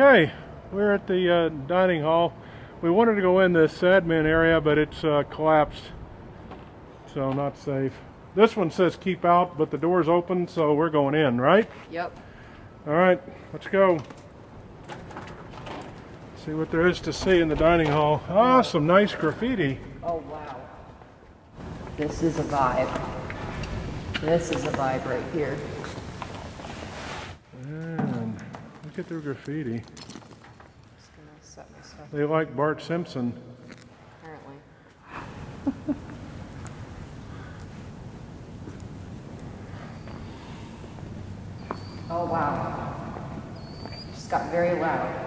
Okay, we're at the dining hall. We wanted to go in this admin area, but it's collapsed, so not safe. This one says keep out, but the door's open, so we're going in, right? Yep. All right, let's go. See what there is to see in the dining hall. Ah, some nice graffiti. Oh, wow. This is a vibe. This is a vibe right here. Man, look at their graffiti. I'm just gonna set my stuff. They like Bart Simpson. Apparently. Oh, wow. It just got very loud.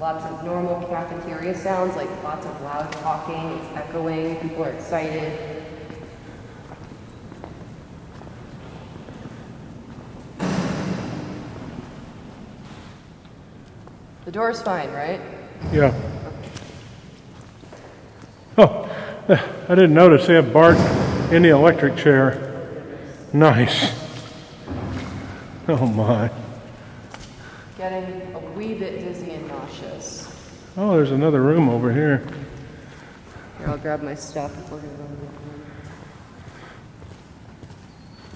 Lots of normal cafeteria sounds, like lots of loud talking, it's echoing, people are excited. The door's fine, right? Yeah. Oh, I didn't notice they have Bart in the electric chair. Nice. Oh my. Getting a wee bit dizzy and nauseous. Oh, there's another room over here. Here, I'll grab my stuff if we're going to run the room.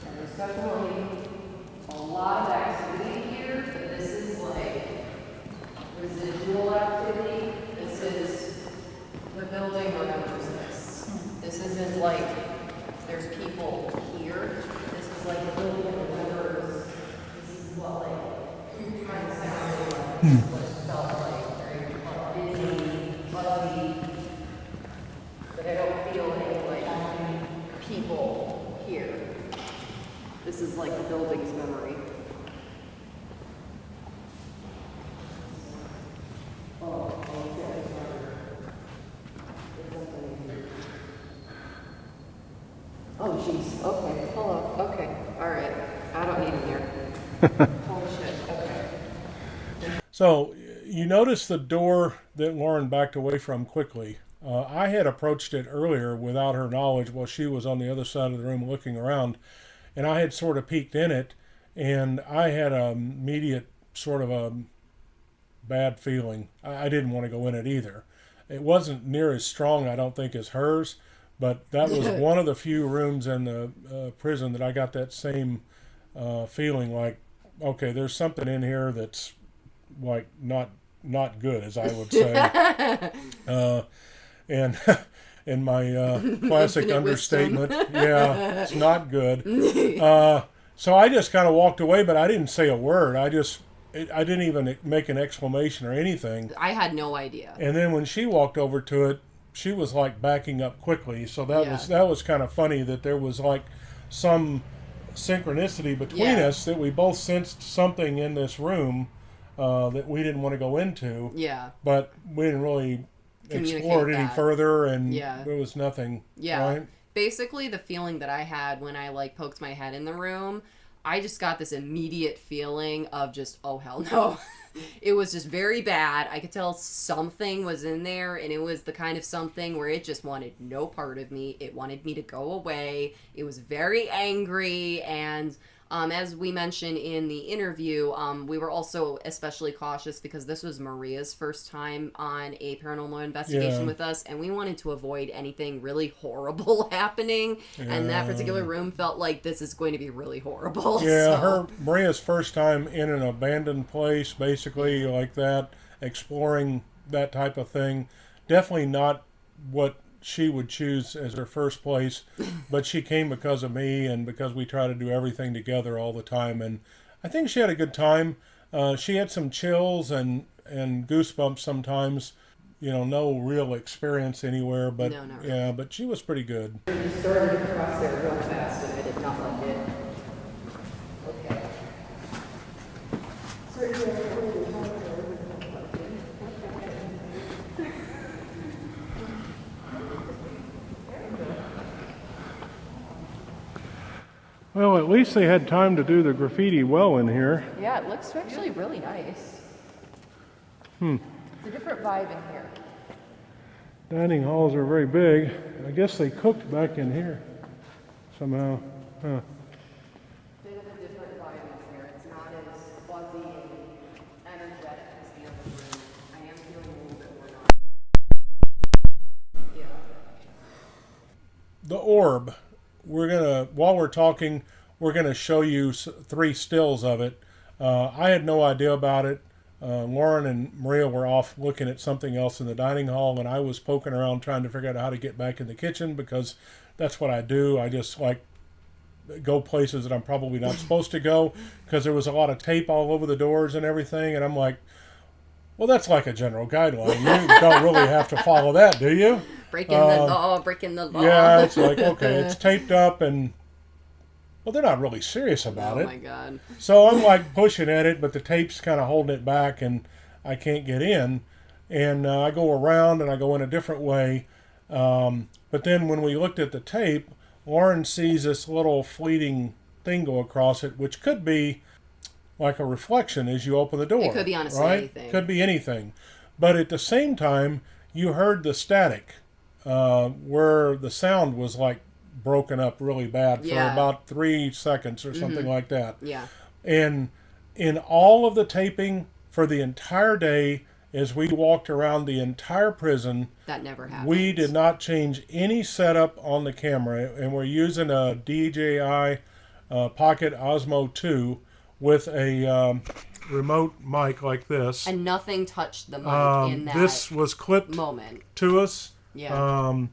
And there's definitely a lot of activity here, but this is like residual activity. This is the building remembers this. This isn't like there's people here. This is like the building remembers. This is what like kind of sounded like, what it felt like, very busy, buzzy. But I don't feel any like people here. This is like the building's memory. Oh, okay. Oh, jeez. Okay, hold on. Okay, all right. I don't need him here. Holy shit. Okay. So you notice the door that Lauren backed away from quickly. I had approached it earlier without her knowledge while she was on the other side of the room looking around, and I had sort of peeked in it, and I had an immediate sort of a bad feeling. I didn't want to go in it either. It wasn't near as strong, I don't think, as hers, but that was one of the few rooms in the prison that I got that same feeling like, okay, there's something in here that's like not good, as I would say. And in my classic understatement, yeah, it's not good. So I just kind of walked away, but I didn't say a word. I didn't even make an exclamation or anything. I had no idea. And then when she walked over to it, she was like backing up quickly. So that was kind of funny that there was like some synchronicity between us, that we both sensed something in this room that we didn't want to go into. Yeah. But we didn't really explore it any further, and there was nothing. Yeah. Right? Basically, the feeling that I had when I like poked my head in the room, I just got this immediate feeling of just, oh hell no. It was just very bad. I could tell something was in there, and it was the kind of something where it just wanted no part of me. It wanted me to go away. It was very angry, and as we mentioned in the interview, we were also especially cautious because this was Maria's first time on a paranormal investigation with us, and we wanted to avoid anything really horrible happening, and that particular room felt like this is going to be really horrible. Yeah, Maria's first time in an abandoned place, basically like that, exploring that type of thing. Definitely not what she would choose as her first place, but she came because of me and because we try to do everything together all the time, and I think she had a good time. She had some chills and goosebumps sometimes, no real experience anywhere, but no. But she was pretty good. You started across there real fast and I did not like it. Okay. Well, at least they had time to do the graffiti well in here. Yeah, it looks actually really nice. It's a different vibe in here. Dining halls are very big. I guess they cooked back in here somehow. Huh. Bit of a different vibe in here. It's not as the orb. While we're talking, we're gonna show you 3 stills of it. I had no idea about it. Lauren and Maria were off looking at something else in the dining hall, and I was poking around trying to figure out how to get back in the kitchen, because that's what I do. I just like go places that I'm probably not supposed to go, because there was a lot of tape all over the doors and everything, and I'm like, well, that's like a general guideline. You don't really have to follow that, do you? Breaking the law. Yeah, it's like, okay, it's taped up, and well, they're not really serious about it. Oh my God. So I'm like pushing at it, but the tape's kind of holding it back, and I can't get in. And I go around and I go in a different way. But then when we looked at the tape, Lauren sees this little fleeting thing go across it, which could be like a reflection as you open the door. It could be honestly anything. Could be anything. But at the same time, you heard the static where the sound was like broken up really bad for about 3 seconds or something like that. Yeah. And in all of the taping for the entire day, as we walked around the entire prison, that never happened. We did not change any setup on the camera, and we're using a DJI Pocket Osmo 2 with a remote mic like this. And nothing touched the mic in that this was clipped moment to us. Yeah.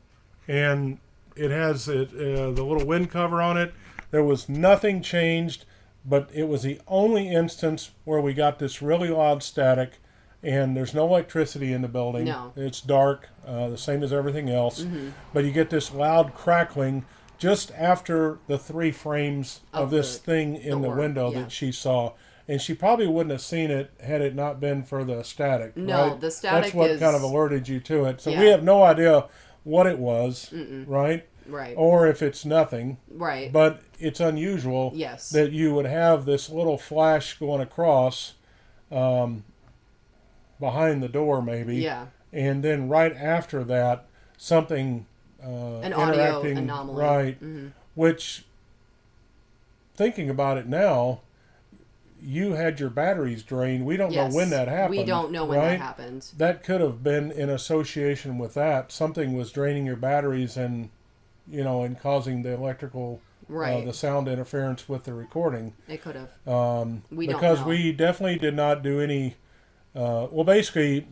And it has the little wind cover on it. There was nothing changed, but it was the only instance where we got this really loud static, and there's no electricity in the building. No. It's dark, the same as everything else. But you get this loud crackling just after the 3 frames of this thing in the window that she saw. And she probably wouldn't have seen it had it not been for the static. No, right? the static That's what is... kind of alerted you to it. So we have no idea what it was, right? Right. Or if it's nothing. Right. But it's unusual that you would have this little flash going across behind the door maybe. Yeah. And then right after that, something an audio anomaly. Right. Which, thinking about it now, you had your batteries drained. We don't know when that happened. We don't know when that happened. That could have been in association with that. Something was draining your batteries and, and causing the electrical, the sound interference with the recording. It could have. Because we definitely did not do any. Basically,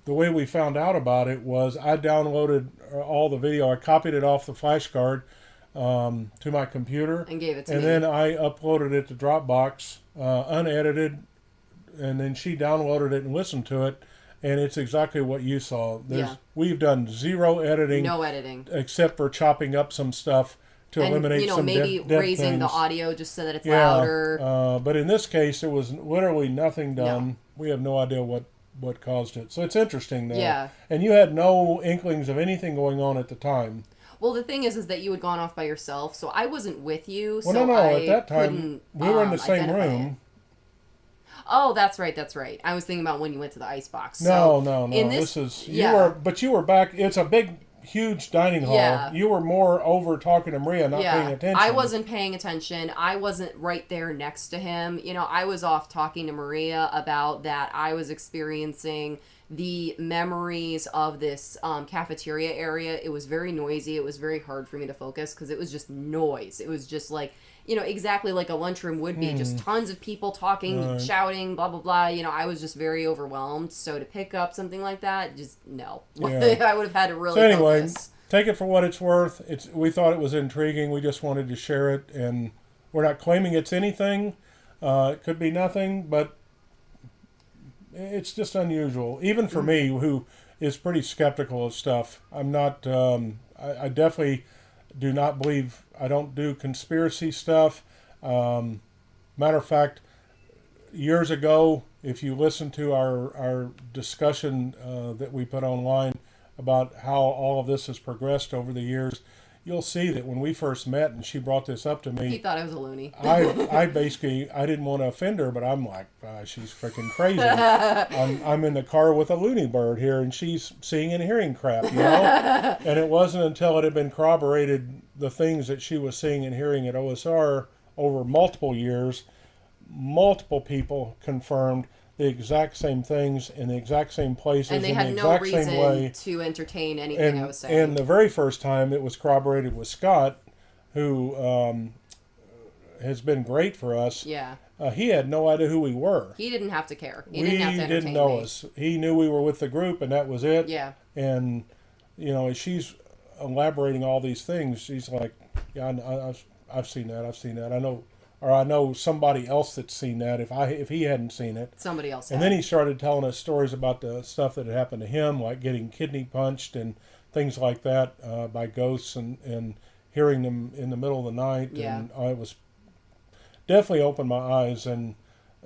the way we found out about it was I downloaded all the video. I copied it off the flash card to my computer and gave it to me. And then I uploaded it to Dropbox, unedited, and then she downloaded it and listened to it, and it's exactly what you saw. We've done 0 editing. No editing. Except for chopping up some stuff to eliminate some maybe dead raising things. the audio just so that it's louder. But in this case, it was literally nothing done. No. We have no idea what caused it. So it's interesting, though. Yeah. And you had no inklings of anything going on at the time. Well, the thing is that you had gone off by yourself, so I wasn't with you. Well, so no. I at that time, we were in the same room. Oh, that's right. I was thinking about when you went to the icebox. No. You were back. It's a big, huge dining hall. Yeah. You were more over talking to Maria, not paying attention. I wasn't paying attention. I wasn't right there next to him. I was off talking to Maria about that. I was experiencing the memories of this cafeteria area. It was very noisy. It was very hard for me to focus because it was just noise. It was just like, exactly like a lunchroom would be. Just tons of people talking, shouting, blah, blah, blah. I was just very overwhelmed. So to pick up something like that, just no. Yeah. I would have had to really focus. Take it for what it's worth. We thought it was intriguing. We just wanted to share it. And we're not claiming it's anything. It could be nothing, but it's just unusual, even for me, who is pretty skeptical of stuff. I'm not. I definitely do not believe. I don't do conspiracy stuff. Matter of fact, years ago, if you listen to our discussion that we put online about how all of this has progressed over the years, you'll see that when we first met and she brought this up to me, he thought I was a loony. I basically, I didn't want to offend her, but I'm like, she's freaking crazy. I'm in the car with a loony bird here, and she's seeing and hearing crap, And it wasn't until it had been corroborated, the things that she was seeing and hearing at OSR over multiple years, multiple people confirmed the exact same things in the exact same places And they in had the no exact same way. reason to entertain anything I was saying. And the very first time it was corroborated with Scott, who has been great for us. Yeah. He had no idea who we were. He didn't have to care. He We didn't have to entertain didn't know me. us. He knew we were with the group, and that was it. Yeah. And, you know, as she's elaborating all these things, she's like, yeah, I've seen that. I've seen that. I know somebody else that's seen that if he hadn't seen it. Somebody else And had. then he started telling us stories about the stuff that had happened to him, like getting kidney punched and things like that by ghosts and hearing them in the middle of the night. Yeah. And it was definitely opened my eyes and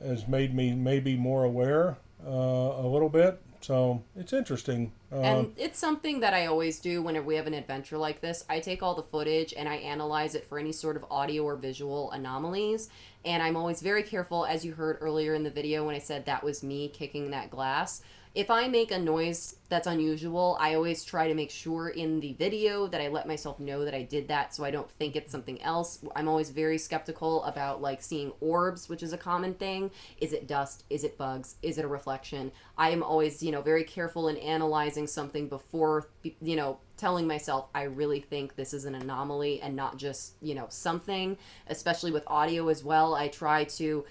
has made me maybe more aware a little bit. So it's interesting. And it's something that I always do whenever we have an adventure like this. I take all the footage and I analyze it for any sort of audio or visual anomalies. And I'm always very careful, as you heard earlier in the video when I said that was me kicking that glass. If I make a noise that's unusual, I always try to make sure in the video that I let myself know that I did that so I don't think it's something else. I'm always very skeptical about like seeing orbs, which is a common thing. Is it dust? Is it bugs? Is it a reflection? I am always, very careful in analyzing something before, telling myself I really think this is an anomaly and not just, something, especially with audio as well. I try to,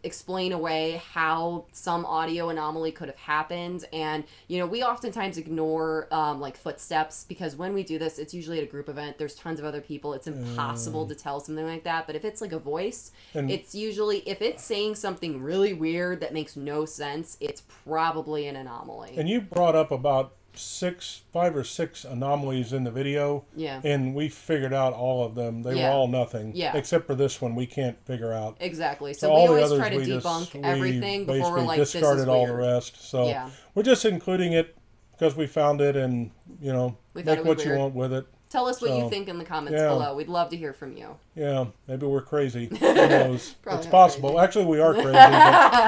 explain away how some audio anomaly could have happened. And we oftentimes ignore like footsteps, because when we do this, it's usually at a group event, there's tons of other people, it's impossible to tell something like that. But if it's like a voice, it's usually, if it's saying something really weird that makes no sense, it's probably an anomaly. And you brought up about 5 or 6 anomalies in the video. Yeah. And we figured out all of them. They were all nothing. Yeah. Except for this one we can't figure out. Exactly. So we all the always others try to we debunk everything before we're like, this is discarded all the weird. rest. So Yeah. we're just including it because we found it, and We thought make it was what you weird. want with it. Tell us what you So, think in the comments yeah. below. We'd love to hear from you. Yeah, maybe we're crazy. Who knows? Probably It's not possible. crazy. Actually, we are crazy, but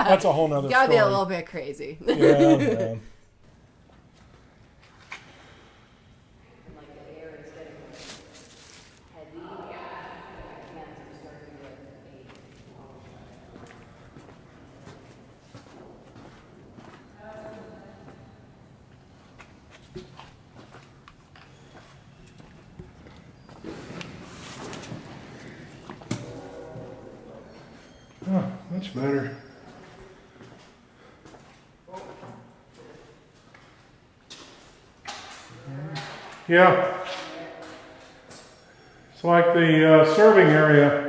that's a whole nother Gotta story. be a little bit crazy. Yeah. Oh, much better. Yeah. It's like the serving area.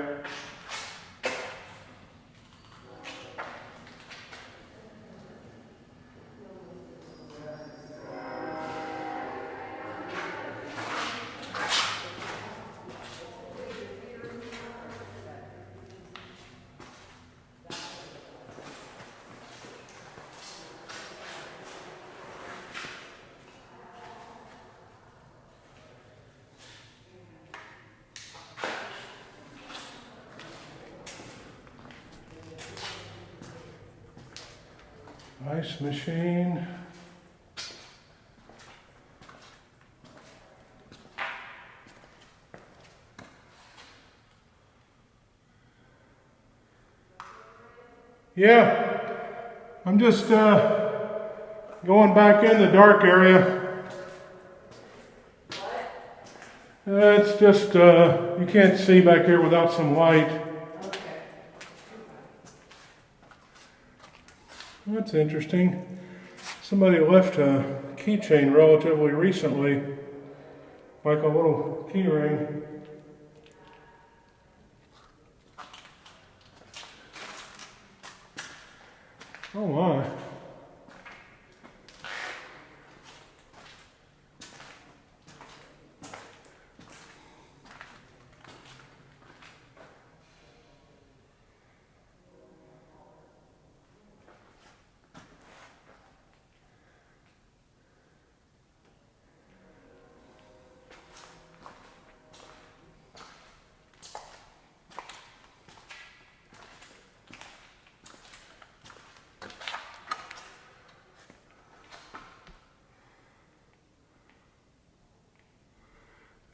Ice machine. Yeah, I'm just going back in the dark area. It's just, you can't see back here without some light. That's interesting. Somebody left a keychain relatively recently, like a little key ring. Oh my.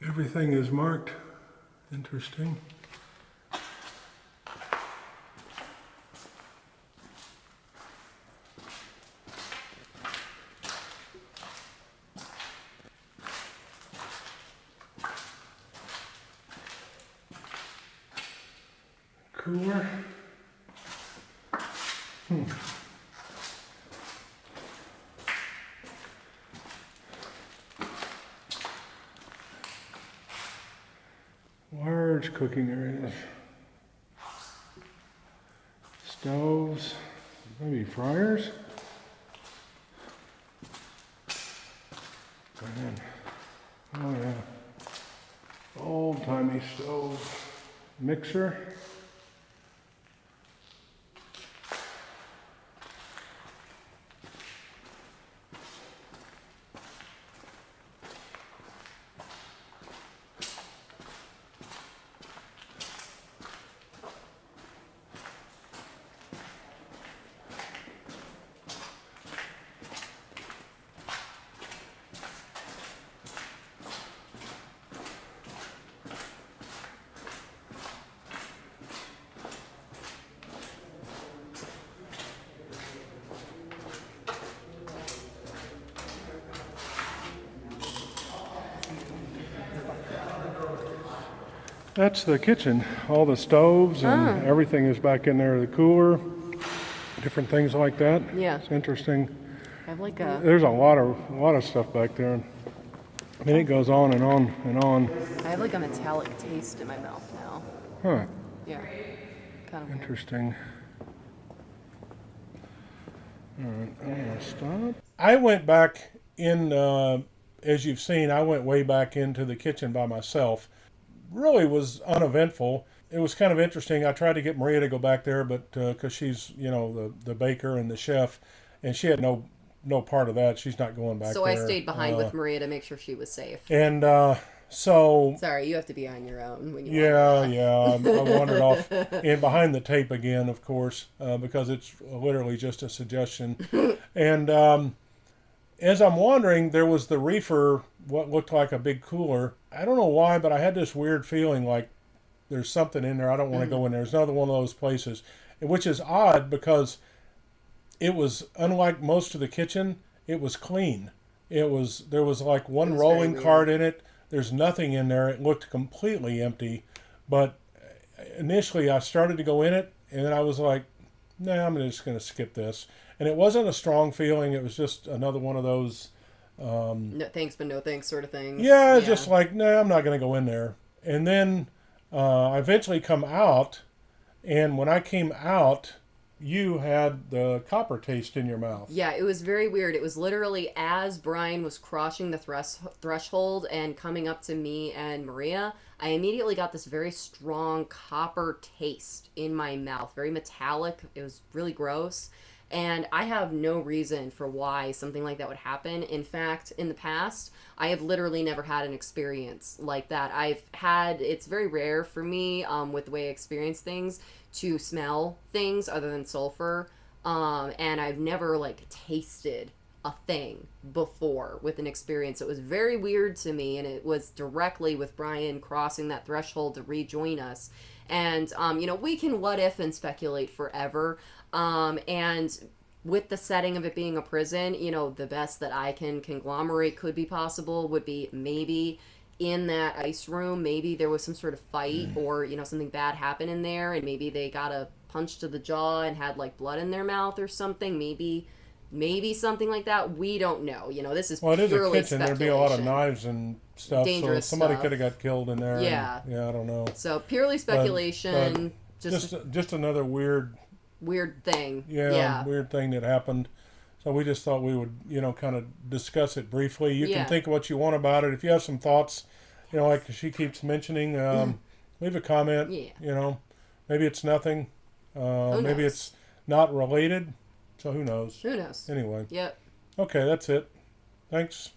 Everything is marked. Interesting. cooler. Large cooking areas. Stoves, maybe fryers. Man. Oh yeah. Old-timey stove. Mixer. That's the kitchen. All the stoves and everything is back in there. The cooler, different things like that. Yeah. It's interesting. I have like a. There's a lot of stuff back there. I mean, it goes on and on and on. I have like a metallic taste in my mouth now. Huh. Yeah. Kind of weird. Interesting. All right, I'm gonna stop. I went back in, as you've seen, I went way back into the kitchen by myself. Really was uneventful. It was kind of interesting. I tried to get Maria to go back there, but because she's, the baker and the chef, and she had no part of that. She's not going back So there. I stayed behind with Maria to make sure she was safe. And so. Sorry, you have to be on your own when you. Yeah. I wandered off in behind the tape again, of course, because it's literally just a suggestion. And as I'm wandering, there was the reefer, what looked like a big cooler. I don't know why, but I had this weird feeling like there's something in there. I don't want to go in there. It's another one of those places, which is odd because it was, unlike most of the kitchen, it was clean. There was like one rolling cart in it. There's nothing in there. It looked completely empty. But initially I started to go in it, and then I was like, nah, I'm just going to skip this. And it wasn't a strong feeling. It was just another one of those... no thanks, but no thanks sort of things. Yeah, just like, nah, I'm not going to go in there. And then I eventually come out, and when I came out, you had the copper taste in your mouth. Yeah, it was very weird. It was literally as Brian was crossing the threshold and coming up to me and Maria, I immediately got this very strong copper taste in my mouth. Very metallic. It was really gross. And I have no reason for why something like that would happen. In fact, in the past, I have literally never had an experience like that. It's very rare for me, with the way I experience things, to smell things other than sulfur. And I've never, tasted a thing before with an experience. It was very weird to me, and it was directly with Brian crossing that threshold to rejoin us. And, we can what if and speculate forever. And with the setting of it being a prison, the best that I can conglomerate could be possible would be maybe in that ice room, maybe there was some sort of fight or, something bad happened in there, and maybe they got a punch to the jaw and had blood in their mouth or something. Maybe something like that. We don't know. This is well, it is a purely kitchen. There'd be a lot of knives and stuff. Dangerous so somebody stuff. could have got killed in there. Yeah. And, I don't know. So purely speculation. Just another weird thing. Yeah, weird thing that happened. So we just thought we would, kind of discuss it briefly. You can think what you want about it. If you have some thoughts, like she keeps mentioning, leave a comment. Yeah. Maybe it's nothing. Maybe it's not related. So who knows? Who knows? Anyway. Yep. Okay, that's it. Thanks.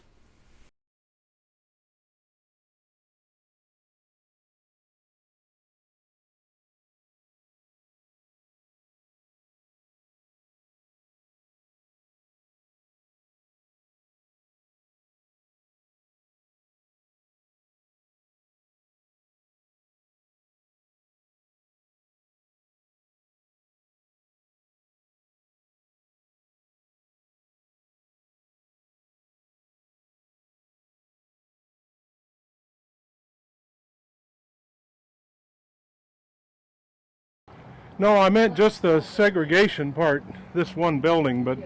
No, I meant just the segregation part, this one building, but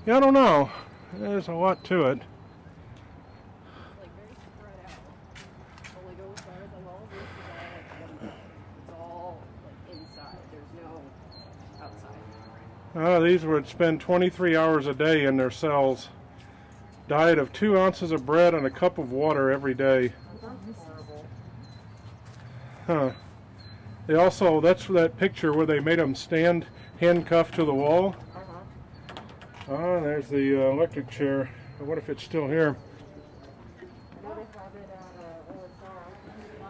yeah, I don't know. There's a lot to it. It's like very spread out. But like as far as like all this is all like it's all like inside. There's no outside. These would spend 23 hours a day in their cells. Diet of 2 ounces of bread and a cup of water every day. That's horrible. Huh. They also, that's that picture where they made them stand handcuffed to the wall. Oh, there's the electric chair. What if it's still here?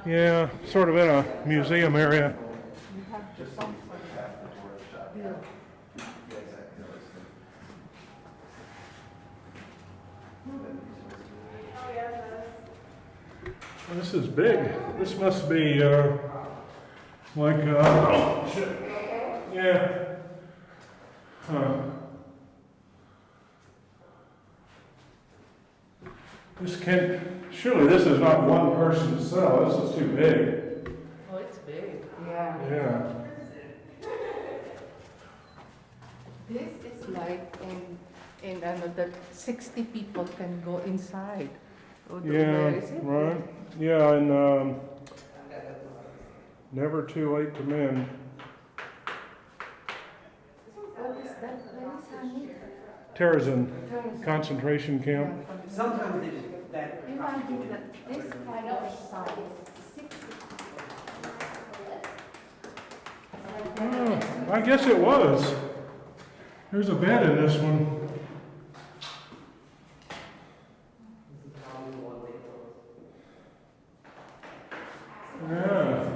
Yeah, sort of in a museum area. This is big. This must be like, oh shit. Yeah. Huh. This can't, surely this is not one person's cell. This is too big. Oh, it's big. Yeah. Yeah. This is like in another 60 people can go inside. Yeah, Where is it? right. Yeah, and never too late to mend. What is that place, honey? Terrorism concentration camp. Sometimes they just, that. Imagine that this kind of size, 60. Oh, I guess it was. There's a bed in this one. Yeah.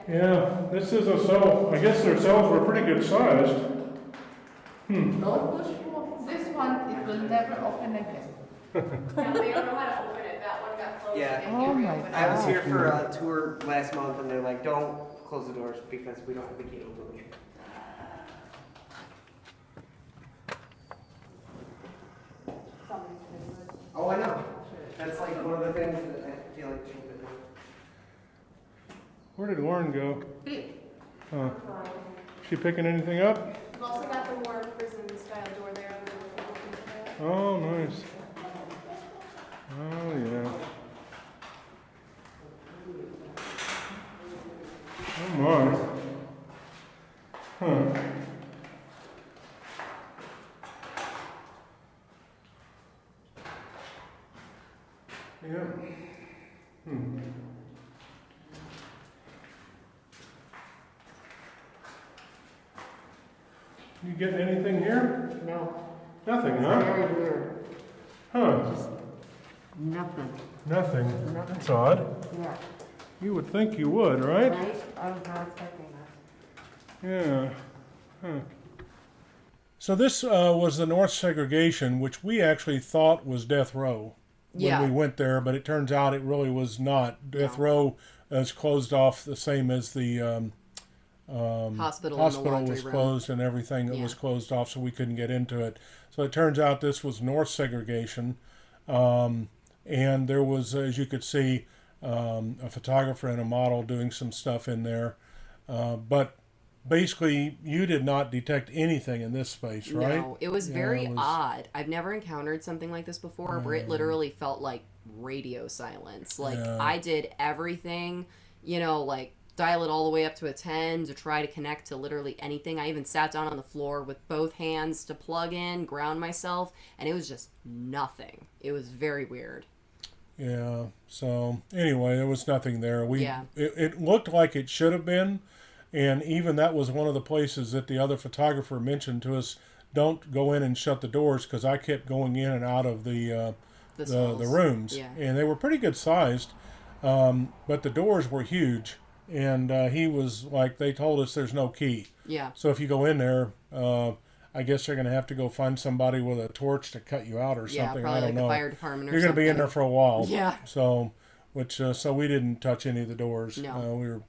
Yeah, this is a cell. I guess their cells were pretty good sized. Don't push for this one, it will never open again. Yeah, they don't know how to open it. That one got closed. Yeah. They can't Oh my reopen it. I was here for a tour last month and they're like, don't close the doors because we don't have the key to open them. Oh, I know. That's like one of the things that I feel like should be done. Where did Lauren go? Big. Huh. She picking anything up? We've also got the more prison-style door there. Oh, nice. Oh, yeah. Oh, my. Huh. Yeah. You getting anything here? No, Nothing, huh? very weird. Huh. Nothing. Nothing. That's odd. Yeah. You would think you would, right? Right? I'm not expecting that. Yeah. Huh. So this was the North Segregation, which we actually thought was death row when Yeah. we went there, but it turns out it really was not. Death row is closed off the same as the Hospital and the hospital laundry was room. closed and everything that was closed off, so we couldn't get into it. So it turns out this was North Segregation, and there was, as you could see, a photographer and a model doing some stuff in there, but basically you did not detect anything in this space, right? No, it was Yeah, very it was- odd. I've never encountered something like this before where it literally felt like radio silence. Like Yeah. I did everything, like dial it all the way up to a 10 to try to connect to literally anything. I even sat down on the floor with both hands to plug in, ground myself, and it was just nothing. It was very weird. Yeah. So anyway, there was nothing there. Yeah. It looked like it should have been, and even that was one of the places that the other photographer mentioned to us. Don't go in and shut the doors, because I kept going in and out of the cells. rooms, Yeah. and they were pretty good sized, but the doors were huge. And he was like, they told us there's no key. Yeah. So if you go in there, I guess you're going to have to go find somebody with a torch to cut you out or Yeah, something. probably I don't like know. the fire department or You're going to be in there something. for a while. Yeah. So, so we didn't touch any of the doors. No. We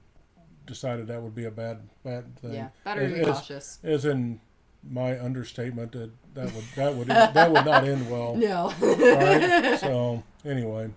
decided that would be a bad thing. Yeah, better to be cautious. As in my understatement, that would not end well. No. Right? So anyway.